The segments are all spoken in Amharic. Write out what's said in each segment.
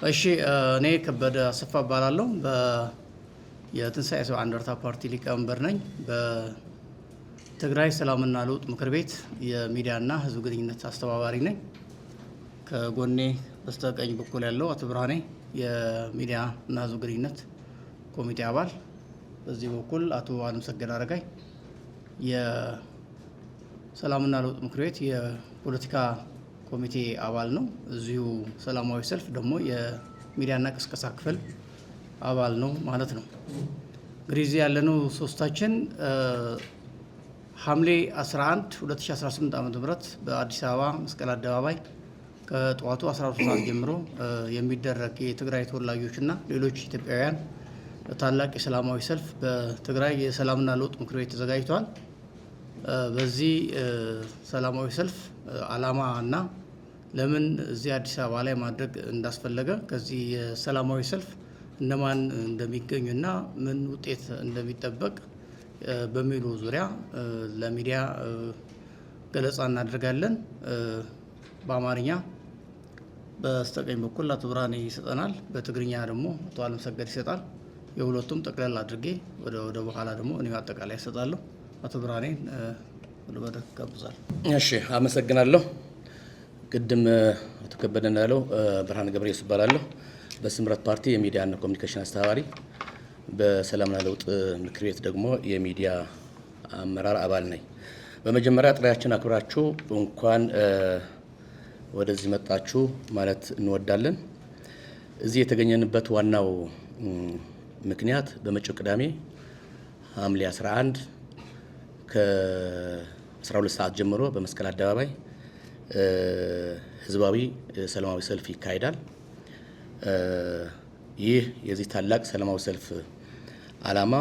እሺ እኔ ከበደ አሰፋ እባላለሁ የትንሳኤ ሰው አንደርታ ፓርቲ ሊቀመንበር ነኝ። በትግራይ ሰላምና ለውጥ ምክር ቤት የሚዲያና ህዝብ ግንኙነት አስተባባሪ ነኝ። ከጎኔ በስተቀኝ በኩል ያለው አቶ ብርሃኔ የሚዲያና ህዝብ ግንኙነት ኮሚቴ አባል፣ በዚህ በኩል አቶ አለምሰገድ አረጋይ የሰላምና ለውጥ ምክር ቤት የፖለቲካ ኮሚቴ አባል ነው። እዚሁ ሰላማዊ ሰልፍ ደግሞ የሚዲያና ቅስቀሳ ክፍል አባል ነው ማለት ነው። እንግዲህ እዚህ ያለነው ሶስታችን ሐምሌ 11 2018 ዓ.ም በአዲስ አበባ መስቀል አደባባይ ከጠዋቱ 12 ሰዓት ጀምሮ የሚደረግ የትግራይ ተወላጆችና ሌሎች ኢትዮጵያውያን ታላቅ የሰላማዊ ሰልፍ በትግራይ የሰላምና ለውጥ ምክር ቤት ተዘጋጅቷል። በዚህ ሰላማዊ ሰልፍ ዓላማ እና ለምን እዚህ አዲስ አበባ ላይ ማድረግ እንዳስፈለገ ከዚህ የሰላማዊ ሰልፍ እነማን እንደሚገኙና ምን ውጤት እንደሚጠበቅ በሚሉ ዙሪያ ለሚዲያ ገለጻ እናደርጋለን። በአማርኛ በስተቀኝ በኩል አቶ ብርሃኔ ይሰጠናል፣ በትግርኛ ደግሞ አቶ አለምሰገድ ይሰጣል። የሁለቱም ጠቅላላ አድርጌ ወደ በኋላ ደግሞ እኔ አጠቃላይ ይሰጣለሁ። አቶ ብርሃኔ ወደ መድረክ ጋብዛለሁ። እሺ፣ አመሰግናለሁ። ቅድም አቶ ከበደ እንዳለው ብርሃን ገብረየሱስ እባላለሁ። በስምረት ፓርቲ የሚዲያና ኮሚኒኬሽን አስተባባሪ፣ በሰላምና ለውጥ ምክር ቤት ደግሞ የሚዲያ አመራር አባል ነኝ። በመጀመሪያ ጥሪያችን አክብራችሁ እንኳን ወደዚህ መጣችሁ ማለት እንወዳለን። እዚህ የተገኘንበት ዋናው ምክንያት በመጪው ቅዳሜ ሐምሌ 11 ከ12 ሰዓት ጀምሮ በመስቀል አደባባይ ህዝባዊ ሰላማዊ ሰልፍ ይካሄዳል። ይህ የዚህ ታላቅ ሰላማዊ ሰልፍ ዓላማ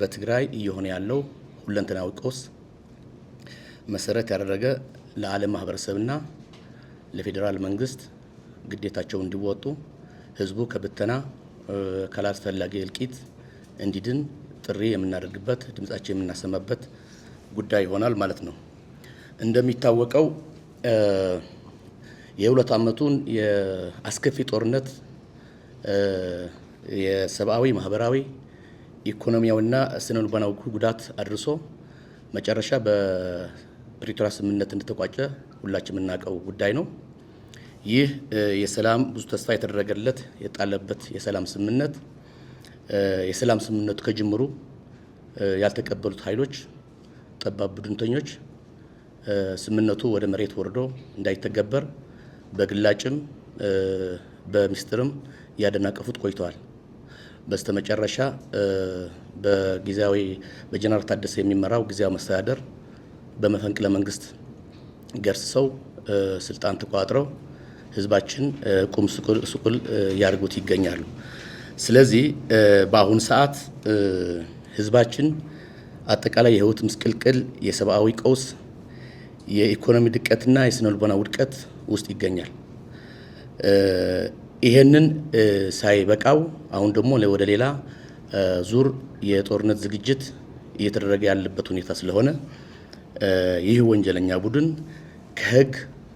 በትግራይ እየሆነ ያለው ሁለንተናዊ ቀውስ መሰረት ያደረገ ለዓለም ማህበረሰብና ለፌዴራል መንግስት ግዴታቸውን እንዲወጡ ህዝቡ ከብተና ካላስፈላጊ እልቂት እንዲድን ጥሪ የምናደርግበት ድምጻችን የምናሰማበት ጉዳይ ይሆናል ማለት ነው። እንደሚታወቀው የሁለት ዓመቱን የአስከፊ ጦርነት የሰብአዊ፣ ማህበራዊ፣ ኢኮኖሚያዊና ስነልቦናዊ ጉዳት አድርሶ መጨረሻ በፕሪቶሪያ ስምምነት እንደተቋጨ ሁላችን የምናውቀው ጉዳይ ነው። ይህ የሰላም ብዙ ተስፋ የተደረገለት የጣለበት የሰላም ስምምነት የሰላም ስምምነቱ ከጅምሩ ያልተቀበሉት ኃይሎች፣ ጠባብ ቡድንተኞች ስምምነቱ ወደ መሬት ወርዶ እንዳይተገበር በግላጭም በሚስጥርም ያደናቀፉት ቆይተዋል። በስተመጨረሻ በጀነራል ታደሰ የሚመራው ጊዜያዊ መስተዳደር በመፈንቅለ መንግስት ገርስሰው ስልጣን ተቆጣጥረው ህዝባችን ቁም ስቁል ያርጉት ይገኛሉ። ስለዚህ በአሁን ሰዓት ህዝባችን አጠቃላይ የህይወት ምስቅልቅል፣ የሰብአዊ ቀውስ፣ የኢኮኖሚ ድቀትና የስነልቦና ውድቀት ውስጥ ይገኛል። ይሄንን ሳይበቃው አሁን ደግሞ ወደ ሌላ ዙር የጦርነት ዝግጅት እየተደረገ ያለበት ሁኔታ ስለሆነ ይህ ወንጀለኛ ቡድን ከህግ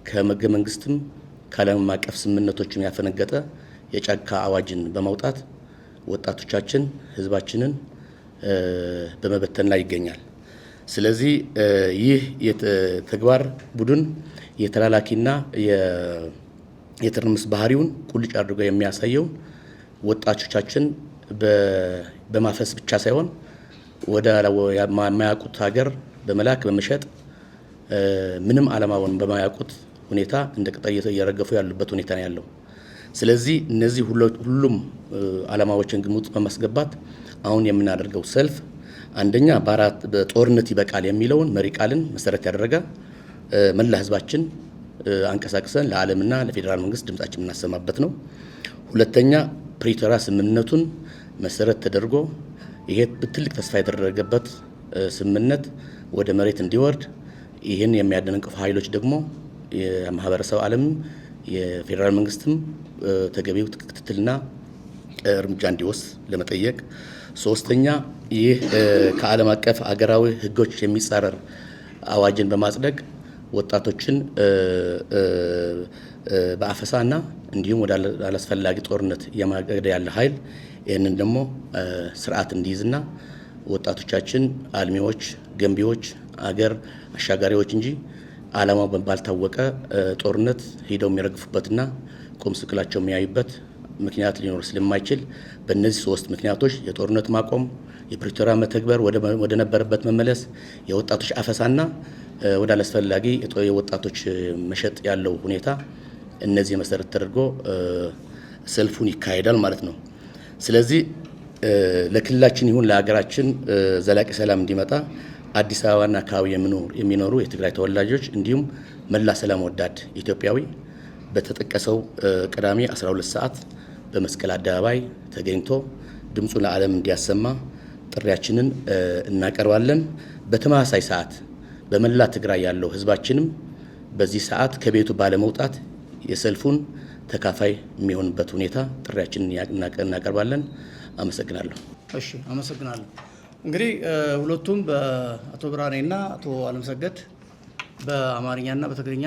ከህገ መንግስትም ከዓለም አቀፍ ስምምነቶችም ያፈነገጠ የጫካ አዋጅን በማውጣት ወጣቶቻችን ህዝባችንን በመበተን ላይ ይገኛል። ስለዚህ ይህ የተግባር ቡድን የተላላኪና የትርምስ ባህሪውን ቁልጭ አድርጎ የሚያሳየው ወጣቶቻችን በማፈስ ብቻ ሳይሆን ወደ የማያውቁት ሀገር በመላክ በመሸጥ ምንም ዓላማውን በማያውቁት ሁኔታ እንደ ቅጠል እየረገፉ ያሉበት ሁኔታ ነው ያለው። ስለዚህ እነዚህ ሁሉም ዓላማዎችን ግምት በማስገባት አሁን የምናደርገው ሰልፍ አንደኛ በጦርነት ይበቃል የሚለውን መሪ ቃልን መሰረት ያደረገ መላ ህዝባችን አንቀሳቅሰን ለዓለምና ለፌዴራል መንግስት ድምጻችን የምናሰማበት ነው። ሁለተኛ ፕሪቶሪያ ስምምነቱን መሰረት ተደርጎ ይሄ ትልቅ ተስፋ የተደረገበት ስምምነት ወደ መሬት እንዲወርድ ይህን የሚያደናቅፉ ኃይሎች ደግሞ የማህበረሰብ ዓለም የፌዴራል መንግስትም ተገቢው ክትትልና እርምጃ እንዲወስድ ለመጠየቅ። ሶስተኛ ይህ ከዓለም አቀፍ አገራዊ ህጎች የሚጻረር አዋጅን በማጽደቅ ወጣቶችን በአፈሳና እንዲሁም ወደ አላስፈላጊ ጦርነት እየማገደ ያለ ኃይል ይህንን ደግሞ ስርዓት እንዲይዝና ወጣቶቻችን አልሚዎች፣ ገንቢዎች፣ አገር አሻጋሪዎች እንጂ ዓላማው ባልታወቀ ጦርነት ሄደው የሚረግፉበትና ቁም ስቅላቸው የሚያዩበት ምክንያት ሊኖር ስለማይችል በእነዚህ 3 ምክንያቶች የጦርነት ማቆም፣ የፕሪቶሪያ መተግበር፣ ወደ ነበረበት መመለስ፣ የወጣቶች አፈሳና ወደ አላስፈላጊ የወጣቶች መሸጥ ያለው ሁኔታ እነዚህ መሰረት ተደርጎ ሰልፉን ይካሄዳል ማለት ነው። ስለዚህ ለክልላችን ይሁን ለሀገራችን ዘላቂ ሰላም እንዲመጣ አዲስ አበባና አካባቢ የሚኖሩ የትግራይ ተወላጆች እንዲሁም መላ ሰላም ወዳድ ኢትዮጵያዊ በተጠቀሰው ቅዳሜ 12 ሰዓት በመስቀል አደባባይ ተገኝቶ ድምፁ ለዓለም እንዲያሰማ ጥሪያችንን እናቀርባለን። በተመሳሳይ ሰዓት በመላ ትግራይ ያለው ህዝባችንም በዚህ ሰዓት ከቤቱ ባለመውጣት የሰልፉን ተካፋይ የሚሆንበት ሁኔታ ጥሪያችንን እናቀርባለን። አመሰግናለሁ። እሺ፣ አመሰግናለሁ። እንግዲህ ሁለቱም በአቶ ብርሃኔና አቶ አለምሰገድ በአማርኛና በትግርኛ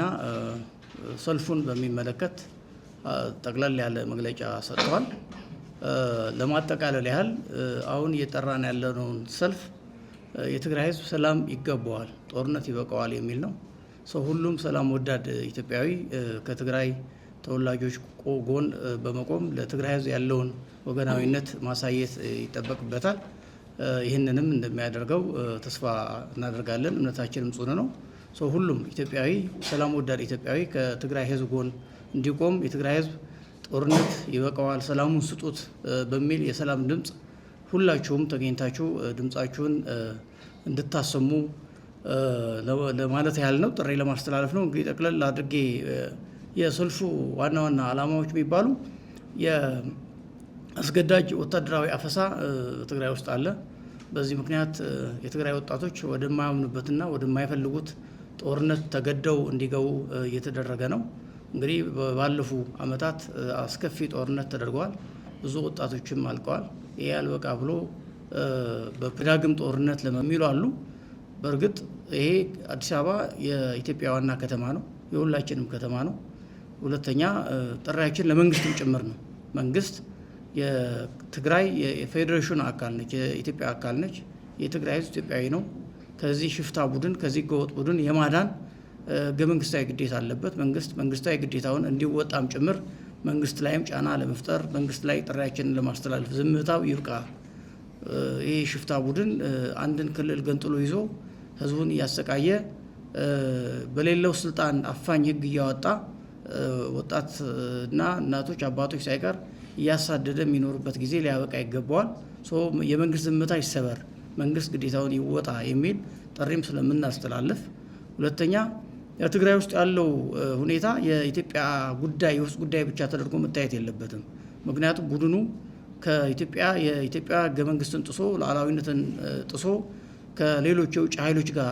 ሰልፉን በሚመለከት ጠቅለል ያለ መግለጫ ሰጥተዋል። ለማጠቃለል ያህል አሁን እየጠራን ያለነውን ሰልፍ የትግራይ ህዝብ ሰላም ይገባዋል፣ ጦርነት ይበቃዋል የሚል ነው። ሁሉም ሰላም ወዳድ ኢትዮጵያዊ ከትግራይ ተወላጆች ጎን በመቆም ለትግራይ ህዝብ ያለውን ወገናዊነት ማሳየት ይጠበቅበታል። ይህንንም እንደሚያደርገው ተስፋ እናደርጋለን። እምነታችንም ጽኑ ነው። ሁሉም ኢትዮጵያዊ ሰላም ወዳድ ኢትዮጵያዊ ከትግራይ ህዝብ ጎን እንዲቆም የትግራይ ህዝብ ጦርነት ይበቃዋል፣ ሰላሙን ስጡት በሚል የሰላም ድምፅ ሁላችሁም ተገኝታችሁ ድምፃችሁን እንድታሰሙ ለማለት ያህል ነው። ጥሪ ለማስተላለፍ ነው። እንግዲህ ጠቅለል አድርጌ የሰልፉ ዋና ዋና ዓላማዎች የሚባሉ የአስገዳጅ ወታደራዊ አፈሳ ትግራይ ውስጥ አለ። በዚህ ምክንያት የትግራይ ወጣቶች ወደማያምኑበትና ወደማይፈልጉት ጦርነት ተገደው እንዲገቡ እየተደረገ ነው። እንግዲህ ባለፉ ዓመታት አስከፊ ጦርነት ተደርገዋል። ብዙ ወጣቶችም አልቀዋል። ይሄ አልበቃ ብሎ በዳግም ጦርነት ለሚሉ አሉ። በእርግጥ ይሄ አዲስ አበባ የኢትዮጵያ ዋና ከተማ ነው፣ የሁላችንም ከተማ ነው። ሁለተኛ ጥሪያችን ለመንግስትም ጭምር ነው። መንግስት የትግራይ የፌዴሬሽን አካል ነች፣ የኢትዮጵያ አካል ነች። የትግራይ ህዝብ ኢትዮጵያዊ ነው። ከዚህ ሽፍታ ቡድን ከዚህ ህገወጥ ቡድን የማዳን ህገ መንግስታዊ ግዴታ አለበት። መንግስታዊ ግዴታውን እንዲወጣም ጭምር መንግስት ላይም ጫና ለመፍጠር መንግስት ላይ ጥሪያችንን ለማስተላለፍ ዝምታው ይብቃ። ይህ ሽፍታ ቡድን አንድን ክልል ገንጥሎ ይዞ ህዝቡን እያሰቃየ በሌለው ስልጣን አፋኝ ህግ እያወጣ ወጣትና እናቶች አባቶች ሳይቀር እያሳደደ የሚኖርበት ጊዜ ሊያበቃ ይገባዋል። የመንግስት ዝምታ ይሰበር፣ መንግስት ግዴታውን ይወጣ የሚል ጥሪም ስለምናስተላልፍ፣ ሁለተኛ የትግራይ ውስጥ ያለው ሁኔታ የኢትዮጵያ ጉዳይ የውስጥ ጉዳይ ብቻ ተደርጎ መታየት የለበትም። ምክንያቱም ቡድኑ የኢትዮጵያ ህገ መንግስትን ጥሶ ሉዓላዊነትን ጥሶ ከሌሎች የውጭ ኃይሎች ጋር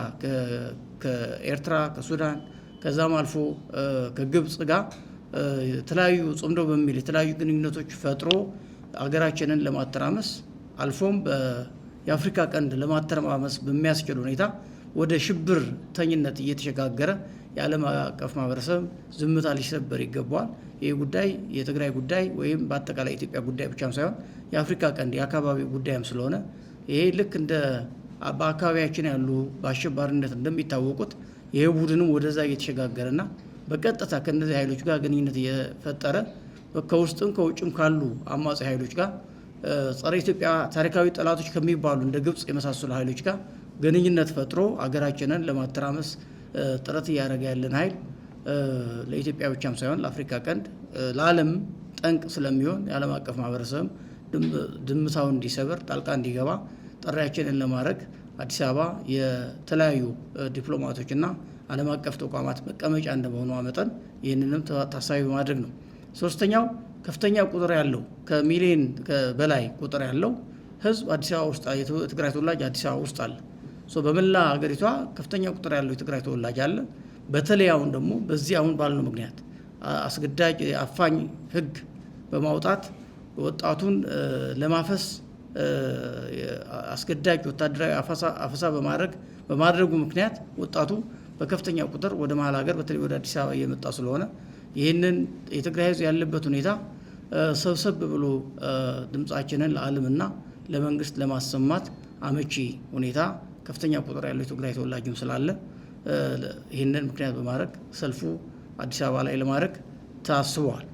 ከኤርትራ፣ ከሱዳን ከዛም አልፎ ከግብጽ ጋር የተለያዩ ጽምዶ በሚል የተለያዩ ግንኙነቶች ፈጥሮ አገራችንን ለማተራመስ አልፎም የአፍሪካ ቀንድ ለማተረማመስ በሚያስችል ሁኔታ ወደ ሽብርተኝነት እየተሸጋገረ የዓለም አቀፍ ማህበረሰብ ዝምታ ሊሰበር ይገባዋል። ይህ ጉዳይ የትግራይ ጉዳይ ወይም በአጠቃላይ የኢትዮጵያ ጉዳይ ብቻም ሳይሆን የአፍሪካ ቀንድ የአካባቢ ጉዳይም ስለሆነ ይሄ ልክ እንደ በአካባቢያችን ያሉ በአሸባሪነት እንደሚታወቁት ይህ ቡድንም ወደዛ እየተሸጋገረና በቀጥታ ከእነዚህ ኃይሎች ጋር ግንኙነት እየፈጠረ ከውስጥም ከውጭም ካሉ አማጺ ኃይሎች ጋር ጸረ ኢትዮጵያ ታሪካዊ ጠላቶች ከሚባሉ እንደ ግብጽ የመሳሰሉ ኃይሎች ጋር ግንኙነት ፈጥሮ አገራችንን ለማተራመስ ጥረት እያደረገ ያለን ኃይል ለኢትዮጵያ ብቻም ሳይሆን ለአፍሪካ ቀንድ ለዓለም ጠንቅ ስለሚሆን የዓለም አቀፍ ማህበረሰብ ድምታውን እንዲሰበር ጣልቃ እንዲገባ ጥሪያችንን ለማድረግ አዲስ አበባ የተለያዩ ዲፕሎማቶችና ዓለም አቀፍ ተቋማት መቀመጫ እንደመሆኗ መጠን ይህንንም ታሳቢ በማድረግ ነው። ሶስተኛው ከፍተኛ ቁጥር ያለው ከሚሊዮን በላይ ቁጥር ያለው ህዝብ አዲስ አበባ ውስጥ የትግራይ ተወላጅ አዲስ አበባ ውስጥ አለ። በመላ ሀገሪቷ ከፍተኛ ቁጥር ያለው የትግራይ ተወላጅ አለ። በተለይ አሁን ደግሞ በዚህ አሁን ባልነው ምክንያት አስገዳጅ አፋኝ ህግ በማውጣት ወጣቱን ለማፈስ አስገዳጅ ወታደራዊ አፈሳ በማድረጉ ምክንያት ወጣቱ በከፍተኛ ቁጥር ወደ መሀል ሀገር በተለይ ወደ አዲስ አበባ እየመጣ ስለሆነ ይህንን የትግራይ ህዝብ ያለበት ሁኔታ ሰብሰብ ብሎ ድምጻችንን ለዓለምና ለመንግስት ለማሰማት አመቺ ሁኔታ ከፍተኛ ቁጥር ያለው የትግራይ ተወላጅም ስላለ ይህንን ምክንያት በማድረግ ሰልፉ አዲስ አበባ ላይ ለማድረግ ታስቧል።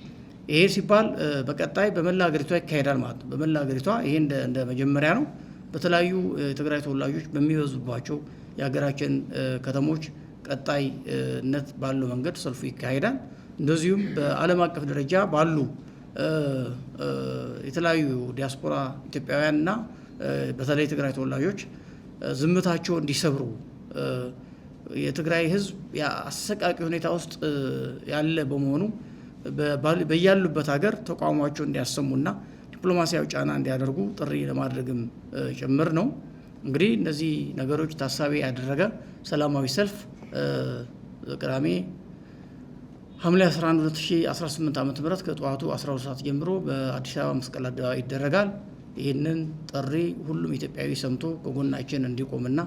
ይሄ ሲባል በቀጣይ በመላ ሀገሪቷ ይካሄዳል ማለት ነው። በመላ ሀገሪቷ ይሄ እንደ መጀመሪያ ነው። በተለያዩ የትግራይ ተወላጆች በሚበዙባቸው የሀገራችን ከተሞች ቀጣይነት ባለው መንገድ ሰልፉ ይካሄዳል። እንደዚሁም በዓለም አቀፍ ደረጃ ባሉ የተለያዩ ዲያስፖራ ኢትዮጵያውያንና በተለይ የትግራይ ተወላጆች ዝምታቸው እንዲሰብሩ የትግራይ ህዝብ አሰቃቂ ሁኔታ ውስጥ ያለ በመሆኑ በያሉበት ሀገር ተቋማቸው እንዲያሰሙና ዲፕሎማሲያዊ ጫና እንዲያደርጉ ጥሪ ለማድረግም ጭምር ነው። እንግዲህ እነዚህ ነገሮች ታሳቢ ያደረገ ሰላማዊ ሰልፍ ቅዳሜ ሐምሌ 11 2018 ዓ.ም ከጠዋቱ 12 ሰዓት ጀምሮ በአዲስ አበባ መስቀል አደባባይ ይደረጋል። ይህንን ጥሪ ሁሉም ኢትዮጵያዊ ሰምቶ ከጎናችን እንዲቆምና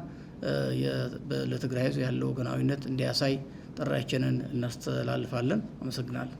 ለትግራይ ህዝብ ያለው ወገናዊነት እንዲያሳይ ጥሪያችንን እናስተላልፋለን። አመሰግናለሁ።